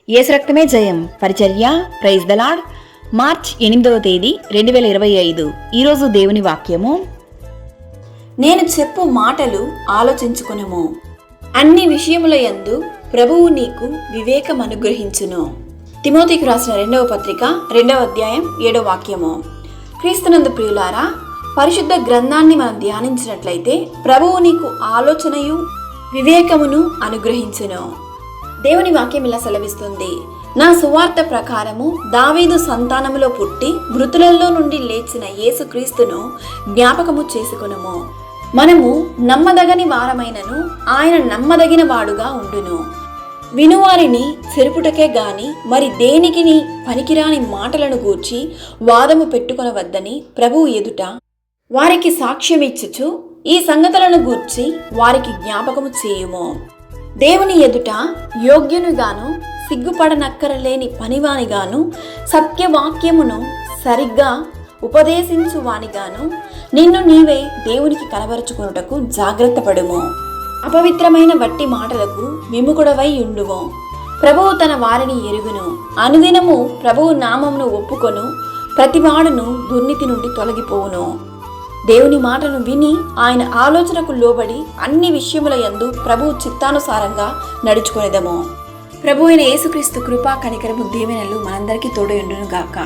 యేసు రక్తమే జయం పరిచర్య ప్రైజ్ ద లార్డ్. మార్చ్ 8వ తేదీ 2025. ఈరోజు దేవుని వాక్యము, నేను చెప్పు మాటలు ఆలోచించుకునుము, అన్ని విషయముల యందు ప్రభువు నీకు వివేకం అనుగ్రహించును. తిమోతికి రాసిన 2వ పత్రిక 2వ అధ్యాయం 7వ వాక్యము. క్రీస్తునందు ప్రియులారా, పరిశుద్ధ గ్రంథాన్ని మనం ధ్యానించినట్లయితే ప్రభువు నీకు ఆలోచనయు వివేకమును అనుగ్రహించును. దేవుని వాక్యం ఇలా సెలవిస్తుంది, నా సువార్త ప్రకారము దావీదు సంతానములో పుట్టి మృతులలో నుండి లేచిన యేసుక్రీస్తును జ్ఞాపకము చేసుకొనుము. మనము నమ్మదగని వారమైనను ఆయన నమ్మదగిన వాడుగా ఉండును. వినువారిని చెరుపుటకే గాని మరి దేనికిని పనికిరాని మాటలను గూర్చి వాదము పెట్టుకొనవద్దని ప్రభువు ఎదుట వారికి సాక్ష్యమిచ్చుచు ఈ సంగతులను గూర్చి వారికి జ్ఞాపకము చేయుము. దేవుని ఎదుట యోగ్యునిగాను సిగ్గుపడనక్కరలేని పనివానిగాను సత్యవాక్యమును సరిగ్గా ఉపదేశించువానిగాను నిన్ను నీవే దేవునికి కనబరుచుకొనుటకు జాగ్రత్త పడుము. అపవిత్రమైన వట్టి మాటలకు విముఖుడవై ఉండుము. ప్రభువు తన వారిని ఎరుగును. అనుదినము ప్రభువు నామమును ఒప్పుకొను ప్రతివాడును దుర్నీతి నుండి తొలగిపోవును. దేవుని మాటను విని ఆయన ఆలోచనకు లోబడి అన్ని విషయముల యందు ప్రభువు చిత్తానుసారంగా నడుచుకొనేదము. ప్రభు అయిన యేసుక్రీస్తు కృపా కనికరము దీవెనలు మనందరికీ తోడయుండును గాక.